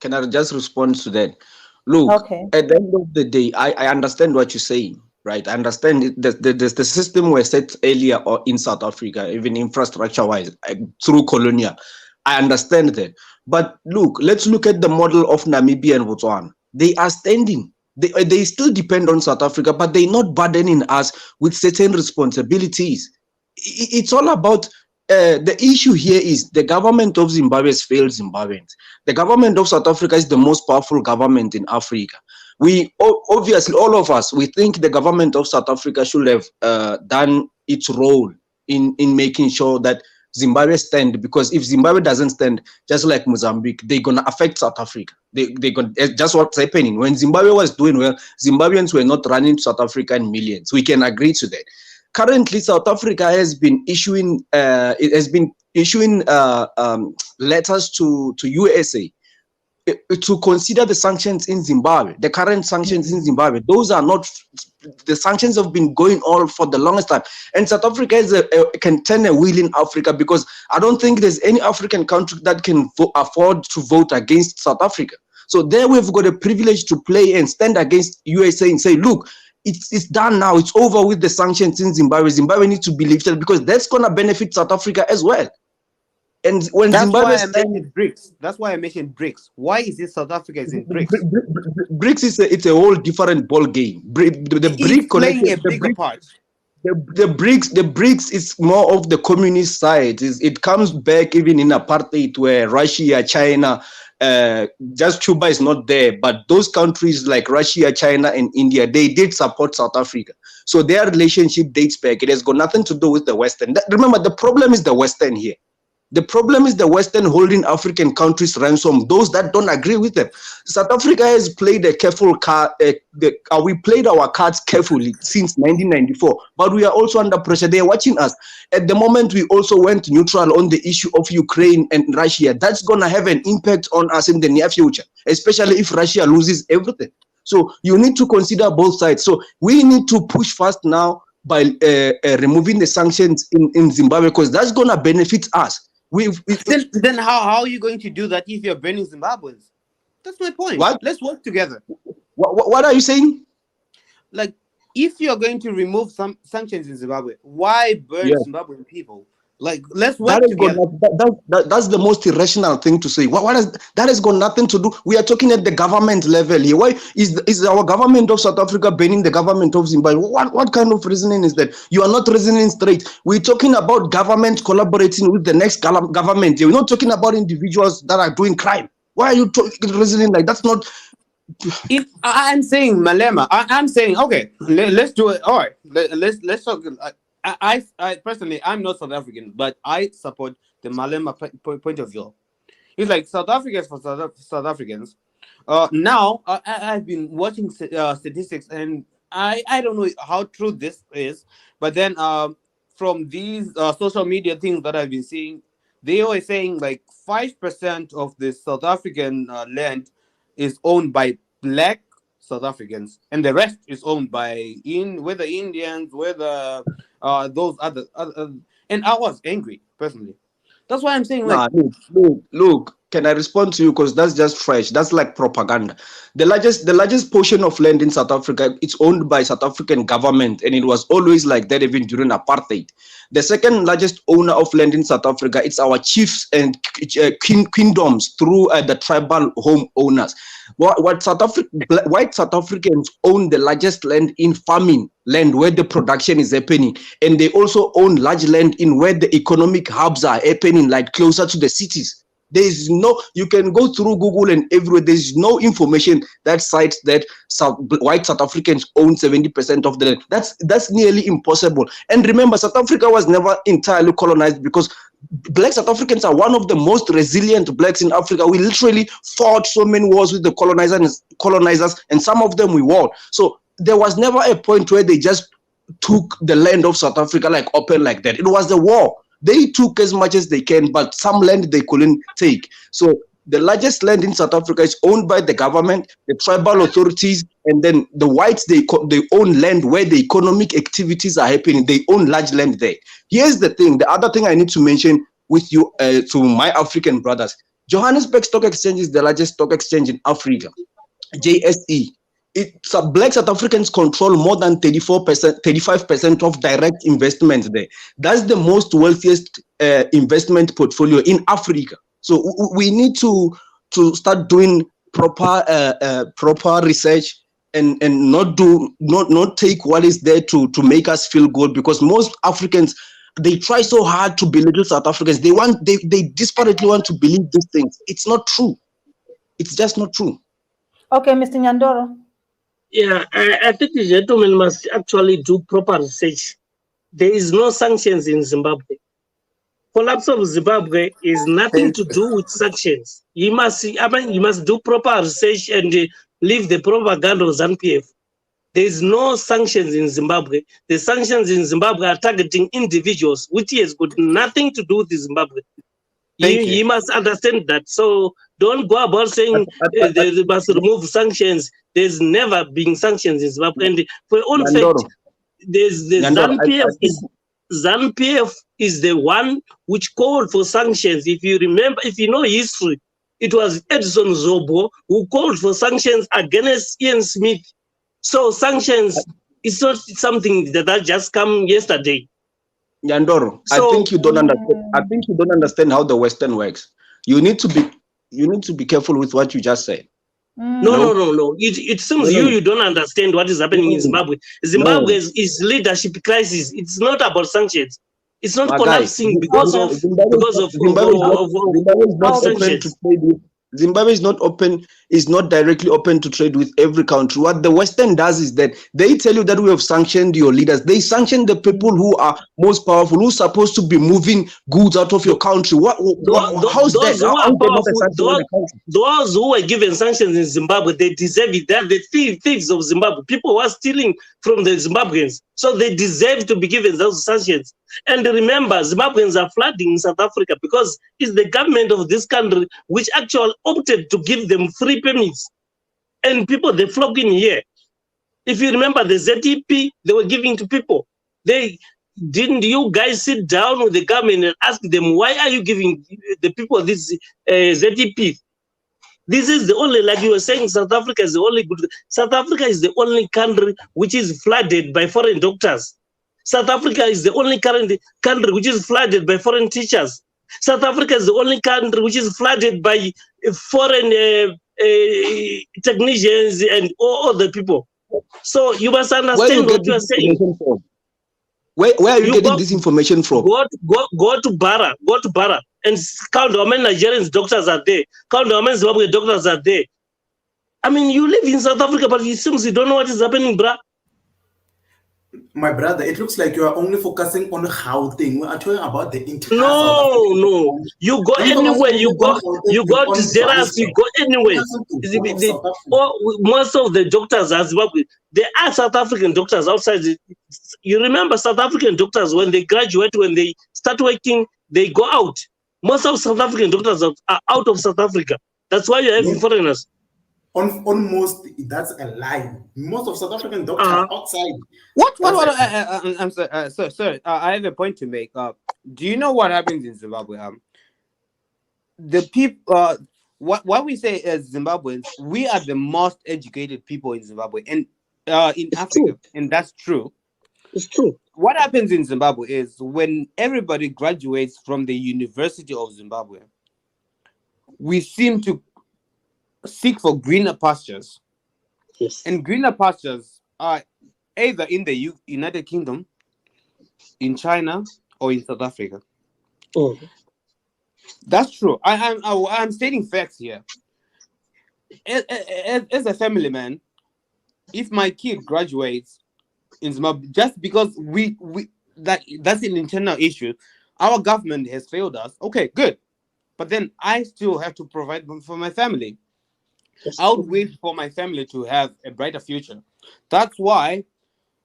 Can I just respond to that? Look, Okay. at the end of the day, I understand what you're saying, right? I understand the system was set earlier or in South Africa, even infrastructure wise, through colonial. I understand that. But look, let's look at the model of Namibia and Botswana. They are standing. They still depend on South Africa, but they're not burdening us with certain responsibilities. It's all about the issue here is the government of Zimbabwe has failed Zimbabweans. The government of South Africa is the most powerful government in Africa. We obviously, all of us, we think the government of South Africa should have done its role in making sure that Zimbabwe stand, because if Zimbabwe doesn't stand, just like Mozambique, they're gonna affect South Africa. They gonna, just what's happening when Zimbabwe was doing well. Zimbabweans were not running to South Africa in millions. We can agree to that. Currently, South Africa has been issuing letters to USA to consider the sanctions in Zimbabwe, the current sanctions in Zimbabwe. Those are not, the sanctions have been going on for the longest time. And South Africa can turn a wheel in Africa, because I don't think there's any African country that can afford to vote against South Africa. So there we've got a privilege to play and stand against USA and say, look, it's done now. It's over with the sanctions in Zimbabwe. Zimbabwe needs to be lifted, because that's going to benefit South Africa as well. And when That's Zimbabwe why I mentioned BRICS. That's why I mentioned BRICS. Why is it South Africa is in BRICS? BRICS it's a whole different ball game. The It's BRIC playing a connected, bigger part. the BRICS is more of the communist side. It comes back even in apartheid, where Russia, China, just Cuba is not there, but those countries like Russia, China, and India, they did support South Africa. So their relationship dates back. It has got nothing to do with the Western. Remember, the problem is the Western here. The problem is the Western holding African countries ransom, those that don't agree with them. South Africa has played a careful card. We played our cards carefully since 1994, but we are also under pressure. They are watching us. At the moment, we also went neutral on the issue of Ukraine and Russia. That's going to have an impact on us in the near future, especially if Russia loses everything. So you need to consider both sides. So we need to push fast now by removing the sanctions in Zimbabwe, because that's going to benefit us. Then how are you going to do that if you're burning Zimbabweans? That's my point. What? Let's work together. What are you saying? Like, if you're going to remove some sanctions in Zimbabwe, why burn Zimbabwean people? Like, let's work together. That's the most irrational thing to say. That has got nothing to do. We are talking at the government level here. Why is our government of South Africa banning the government of Zimbabwe? What kind of reasoning is that? You are not reasoning straight. We're talking about government collaborating with the next government. We're not talking about individuals that are doing crime. Why are you reasoning like that's not? If I'm saying Malema, I'm saying okay. Let's do it. All right. Let's talk. I personally, I'm not South African, but I support the Malema point of view. It's like South Africa is for South Africans. Now, I've been watching statistics, and I don't know how true this is, but then from these social media things that I've been seeing, they were saying like 5% of the South African land is owned by black South Africans, and the rest is owned by whether Indians, whether those other, and I was angry personally. That's why I'm saying, like, look. Can I respond to you? Because that's just fresh. That's like propaganda. The largest portion of land in South Africa, it's owned by South African government, and it was always like that even during apartheid. The second largest owner of land in South Africa, it's our chiefs and kingdoms through the tribal home owners. White South Africans own the largest land in farming land where the production is happening, and they also own large land in where the economic hubs are happening, like closer to the cities. There's no, you can go through Google and everywhere. There's no information that cites that white South Africans own 70% of the land. That's nearly impossible. And remember, South Africa was never entirely colonized, because black South Africans are one of the most resilient blacks in Africa. We literally fought so many wars with the colonizers, and some of them we won. So there was never a point where they just took the land of South Africa like open like that. It was the war. They took as much as they can, but some land they couldn't take. So the largest land in South Africa is owned by the government, the tribal authorities, and then the whites, they own land where the economic activities are happening. They own large land there. Here's the thing. The other thing I need to mention with you, to my African brothers, Johannesburg Stock Exchange is the largest stock exchange in Africa. JSE. It's black South Africans control more than 34%, 35% of direct investment there. That's the most wealthiest investment portfolio in Africa. So we need to start doing proper research and not take what is there to make us feel good, because most Africans, they try so hard to belittle South Africans. They desperately want to believe these things. It's not true. It's just not true. Okay, Mr. Nyandoro. Yeah, I think the gentleman must actually do proper research. There is no sanctions in Zimbabwe. Collapse of Zimbabwe is nothing to do with sanctions. You must do proper research and leave the propaganda of ZANU-PF. There is no sanctions in Zimbabwe. The sanctions in Zimbabwe are targeting individuals, which has got nothing to do with Zimbabwe. You must understand that. So don't go about saying they must remove sanctions. There's never been sanctions in Zimbabwe. And for all fact, there's the ZANU-PF is the one which called for sanctions. If you remember, if you know history, it was Edson Zobo who called for sanctions against Ian Smith. So sanctions is not something that just come yesterday. Nyandoro, I think you don't understand. I think you don't understand how the Western works. You need to be careful with what you just said. No. It seems you don't understand what is happening in Zimbabwe. Zimbabwe is leadership crisis. It's not about sanctions. It's not collapsing because of sanctions. Zimbabwe is not directly open to trade with every country. What the Western does is that they tell you that we have sanctioned your leaders. They sanction the people who are most powerful, who are supposed to be moving goods out of your country. How's that? Those who were given sanctions in Zimbabwe, they deserve it. They're the thieves of Zimbabwe. People who are stealing from the Zimbabweans. So they deserve to be given those sanctions. And remember, Zimbabweans are flooding in South Africa because it's the government of this country which actually opted to give them free permits. And people, they flock in here. If you remember the ZEP they were giving to people, didn't you guys sit down with the government and ask them, why are you giving the people this ZEP? This is the only, like you were saying, South Africa is the only good. South Africa is the only country which is flooded by foreign doctors. South Africa is the only country which is flooded by foreign teachers. South Africa is the only country which is flooded by foreign technicians and all the people. So you must understand what you are saying. Where are you getting this information from? Go to Bara and count how many Nigerian doctors are there. Count how many Zimbabwean doctors are there. I mean, you live in South Africa, but it seems you don't know what is happening, bruh. My brother, it looks like you are only focusing on how thing. We are talking about the entire. No. You go anywhere. You go to Zeras. You go anywhere. Most of the doctors are Zimbabwe. There are South African doctors outside. You remember South African doctors, when they graduate, when they start working, they go out. Most of South African doctors are out of South Africa. That's why you're having foreigners. Almost, that's a lie. Most of South African doctors are outside. What? I'm sorry, sir. I have a point to make. Do you know what happens in Zimbabwe? The people. What we say as Zimbabweans, we are the most educated people in Zimbabwe and in Africa, true. And that's true. It's true. What happens in Zimbabwe is when everybody graduates from the University of Zimbabwe, we seem to seek for greener pastures. Yes. And greener pastures are either in the United Kingdom, in China, or in South Africa. Oh. That's true. I'm stating facts here. As a family man, if my kid graduates in Zimbabwe, just because that's an internal issue, our government has failed us. Okay, good. But then I still have to provide for my family. I would wish for my family to have a brighter future. That's why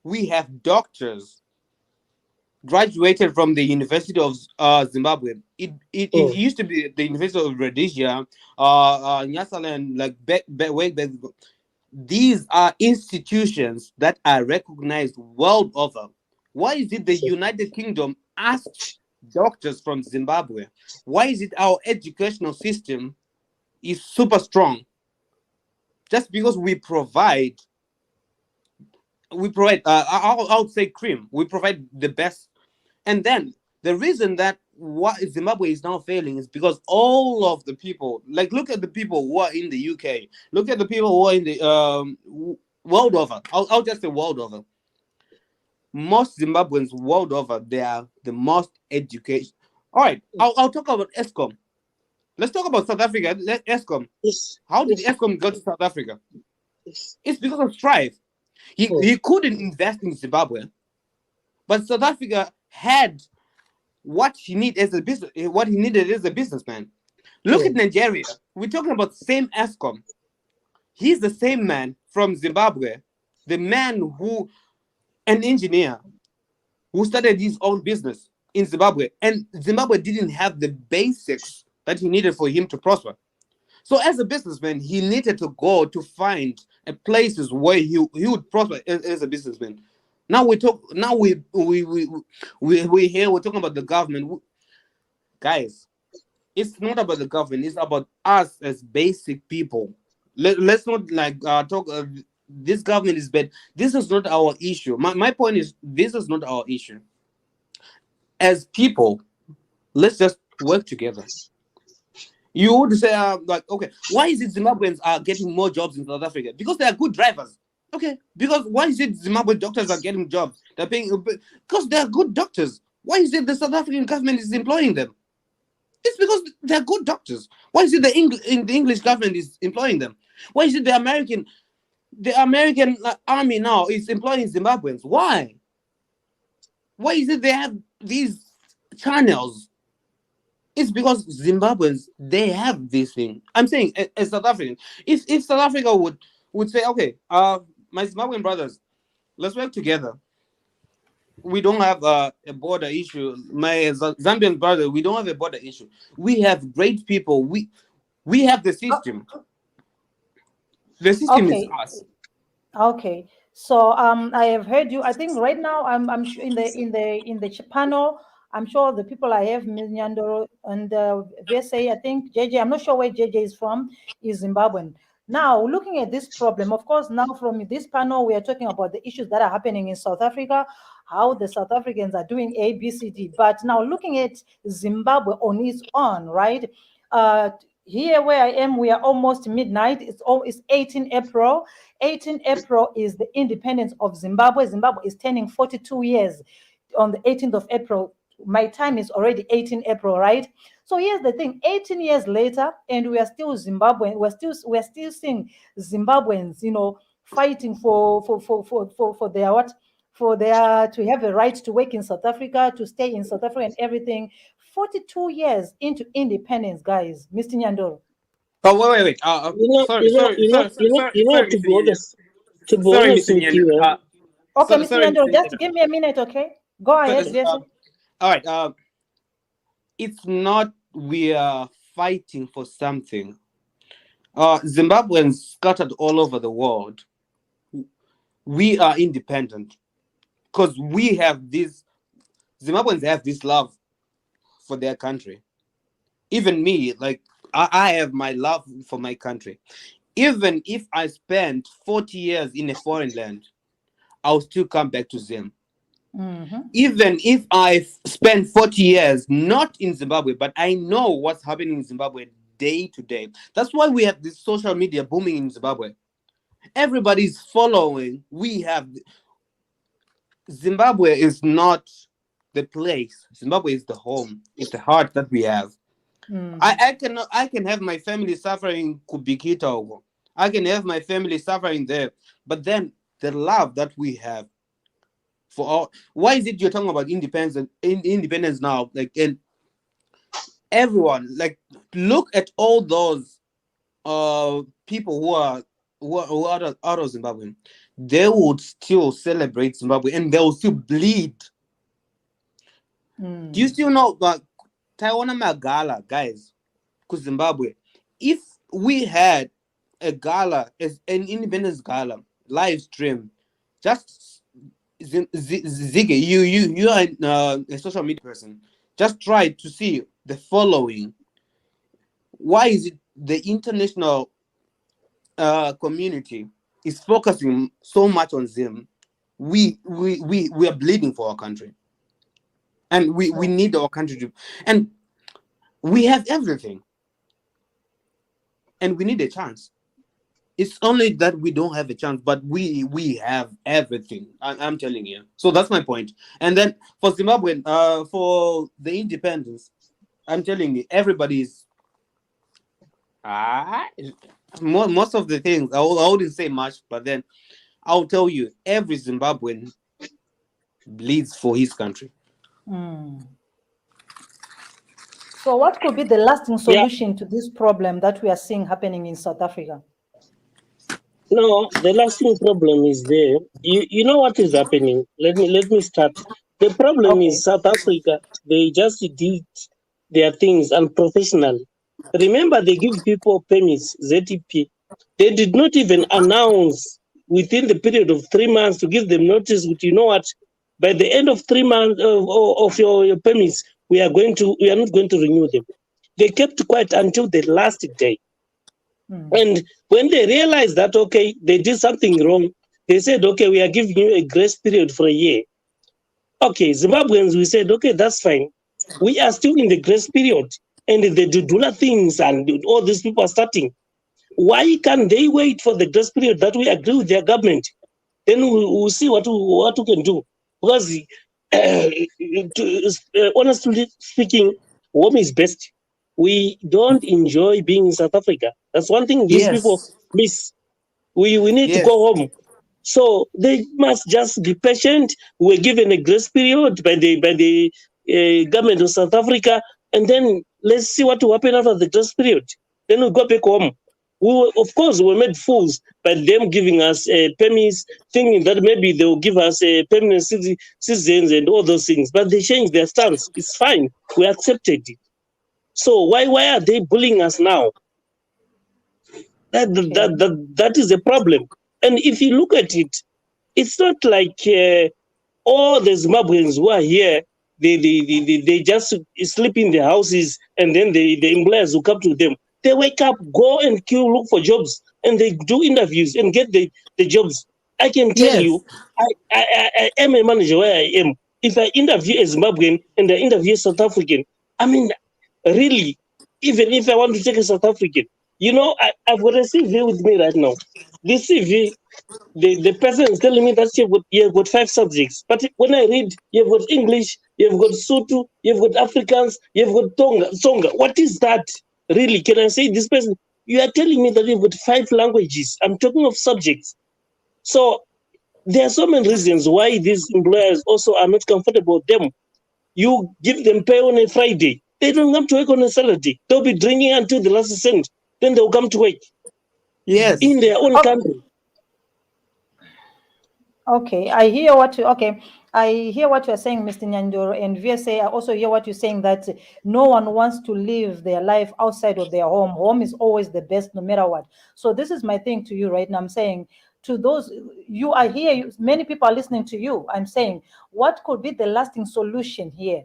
we have doctors graduated from the University of Zimbabwe. It used to be the University of Rhodesia, Nyasaland, like way back. These are institutions that are recognized world over. Why is it the United Kingdom asked doctors from Zimbabwe? Why is it our educational system is super strong? Just because we provide, I would say cream. We provide the best. And then the reason that what Zimbabwe is now failing is because all of the people, like look at the people who are in the UK, look at the people who are in the world over. I'll just say world over. Most Zimbabweans world over, they are the most educated. All right, I'll talk about ESCOM. Let's talk about South Africa. ESCOM. Yes. How did Yes. ESCOM go to South Africa? Yes. It's because of strife. He Oh. he couldn't invest in Zimbabwe, but South Africa had what he needed as a business. What he needed as a businessman. Look Yeah. at Nigeria. We're talking about same ESCOM. He's the same man from Zimbabwe, the man who, an engineer who started his own business in Zimbabwe, and Zimbabwe didn't have the basics that he needed for him to prosper. So as a businessman, he needed to go to find places where he would prosper as a businessman. Now we talk. Now we here we're talking about the government, guys. It's not about the government. It's about us as basic people. Let's not like talk. This government is bad. This is not our issue. My point is this is not our issue. As people, let's just work together. You would say, like, okay, why is it Zimbabweans are getting more jobs in South Africa? Because they are good drivers. Okay, because why is it Zimbabwe doctors are getting jobs? They're paying because they are good doctors. Why is it the South African government is employing them? It's because they're good doctors. Why is it the English government is employing them? Why is it the American army now is employing Zimbabweans? Why? Why is it they have these channels? It's because Zimbabweans, they have this thing. I'm saying as South African, if South Africa would say, okay, my Zimbabwean brothers, let's work together. We don't have a border issue. My Zambian brother, we don't have a border issue. We have great people. We have the system. The system is Okay. us. Okay. So I have heard you. I think right now I'm sure in the panel. I'm sure the people I have, Ms. Nyandoro and VSA, I think JJ, I'm not sure where JJ is from, is Zimbabwean. Now, looking at this problem, of course, now from this panel, we are talking about the issues that are happening in South Africa, how the South Africans are doing A, B, C, D. But now looking at Zimbabwe on its own, right? Here where I am, we are almost midnight. It's 18 April. 18 April is the independence of Zimbabwe. Zimbabwe is turning 42 years on the 18th of April. My time is already 18 April, right? So here's the thing: 18 years later, and we are still Zimbabwean. We're still seeing Zimbabweans, fighting for their what? For their to have a right to work in South Africa, to stay in South Africa, and everything. 42 years into independence, guys. Mr. Nyandoro. Oh wait. Sorry, To Mr. be Nyanda. honest, to be Sorry, honest Mr. with Nyanda. you, Okay, Mr. Sorry, Nyandoro, Mr. just Nyanda. give me a minute, okay? Go ahead, Jason. All right. It's not we are fighting for something. Zimbabweans scattered all over the world. We are independent because we have this. Zimbabweans have this love for their country. Even me, like I have my love for my country. Even if I spend 40 years in a foreign land, I'll still come back to Zim. Mm-hmm. Even if I spend 40 years not in Zimbabwe, but I know what's happening in Zimbabwe day to day. That's why we have this social media booming in Zimbabwe. Everybody's following. We have Zimbabwe is not the place. Zimbabwe is the home. It's the heart that we have. Mm-hmm. I can have my family suffering Kubikita. I can have my family suffering there. But then the love that we have for all, why is it you're talking about independence now? Like, and everyone, like, look at all those people who are out of Zimbabwe. They would still celebrate Zimbabwe and they will still bleed. Mm. Do you still know about Taiwan Magala, guys? Because Zimbabwe, if we had a gala, as an independence gala, live stream, just Ziggy, you are a social media person. just try to see the following. Why is it the international community is focusing so much on them? We are bleeding for our country, and we need our country to, and we have everything, and we need a chance. It's only that we don't have a chance, but we have everything. I'm telling you. So that's my point. And then for Zimbabwe, for the independence, I'm telling you, everybody is. Most of the things I wouldn't say much, but then I'll tell you, every Zimbabwean bleeds for his country. So what could be the lasting Yeah. solution to this problem that we are seeing happening in South Africa? No, the lasting problem is there. You know what is happening. Let me start. The problem is South Africa. They just did their things unprofessionally. Remember, they give people permits, ZTP. They did not even announce within the period of 3 months to give them notice. But you know what? By the end of 3 months of your permits, we are not going to renew them. They kept quiet until the last day. And when they realized that, okay, they did something wrong, they said, okay, we are giving you a grace period for a year. Okay, Zimbabweans, we said, okay, that's fine. We are still in the grace period, and the Dudula things and all these people are starting. Why can't they wait for the grace period that we agree with their government? Then we'll see what we can do. Because honestly speaking, home is best. We don't enjoy being in South Africa. That's one thing these people miss. We need to go home. So they must just be patient. We're given a grace period by the government of South Africa, and then let's see what will happen after the grace period. Then we go back home. Of course, we were made fools by them giving us permits, thinking that maybe they will give us permanent citizens and all those things. But they changed their stance. It's fine. We accepted it. So why are they bullying us now? That is a problem. And if you look at it, it's not like all the Zimbabweans who are here, they just sleep in their houses, and then the employers will come to them. They wake up, go and look for jobs, and they do interviews and get the jobs. I can tell you, I am a manager where I am. If I interview a Zimbabwean and I interview a South African, I mean, really, even if I want to take a South African, you know, I've got a CV with me right now. This CV, the person is telling me that you've got 5 subjects. But when I read, you've got English, you've got Sotho, you've got Afrikaans, you've got Tsonga. What is that? Really, can I say this person? You are telling me that you've got 5 languages. I'm talking of subjects. So there are so many reasons why these employers also are not comfortable with them. You give them pay on a Friday. They don't come to work on a Saturday. They'll be drinking until the last cent. Then they'll come to work. Yes. In their own country. Okay, I hear what you're saying, Mr. Nyandoro, and VSA. I also hear what you're saying, that no one wants to live their life outside of their home. Home is always the best, no matter what. So this is my thing to you right now. I'm saying to those, you are here, many people are listening to you. I'm saying, what could be the lasting solution here?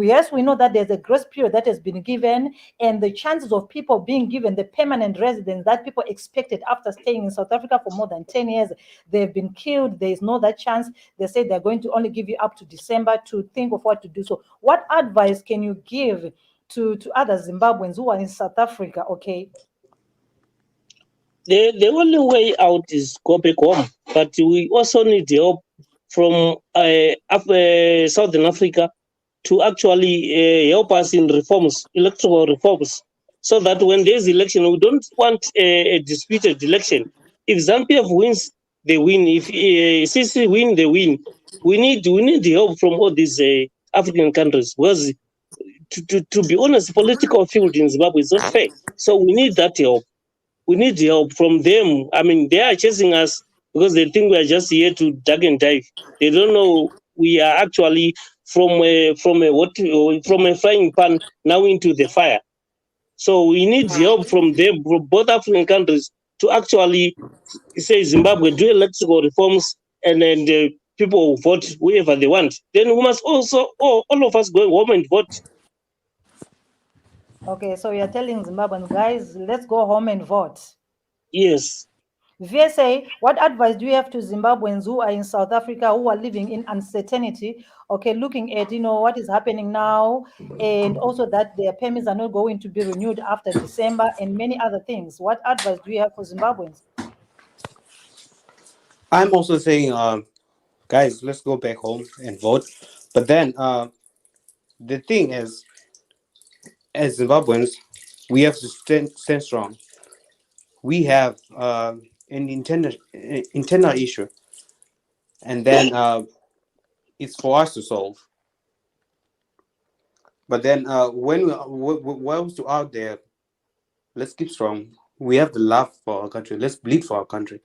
Yes, we know that there's a grace period that has been given, and the chances of people being given the permanent residence that people expected after staying in South Africa for more than 10 years, they've been killed. There is no that chance. They say they're going to only give you up to December to think of what to do. So what advice can you give to other Zimbabweans who are in South Africa? Okay. The only way out is go back home. But we also need help from Southern Africa to actually help us in reforms, electoral reforms, so that when there's election, we don't want a disputed election. If ZANU-PF wins, they win. If CC win, they win. We need the help from all these African countries, because to be honest, political field in Zimbabwe is not fair. So we need that help. We need help from them. I mean, they are chasing us because they think we are just here to duck and dive. They don't know we are actually from a frying pan now into the fire. So we need help from them, from both African countries, to actually say Zimbabwe do electoral reforms and people will vote whoever they want. Then we must also, all of us, go home and vote. Okay, so you're telling Zimbabwean guys, let's go home and vote. Yes. VSA, what advice do you have to Zimbabweans who are in South Africa, who are living in uncertainty, okay, looking at, what is happening now, and also that their permits are not going to be renewed after December, and many other things? What advice do you have for Zimbabweans? I'm also saying, guys, let's go back home and vote. But then the thing is, as Zimbabweans, we have to stand strong. We have an internal issue, and then it's for us to solve. But then when we're out there, let's keep strong. We have the love for our country. Let's bleed for our country.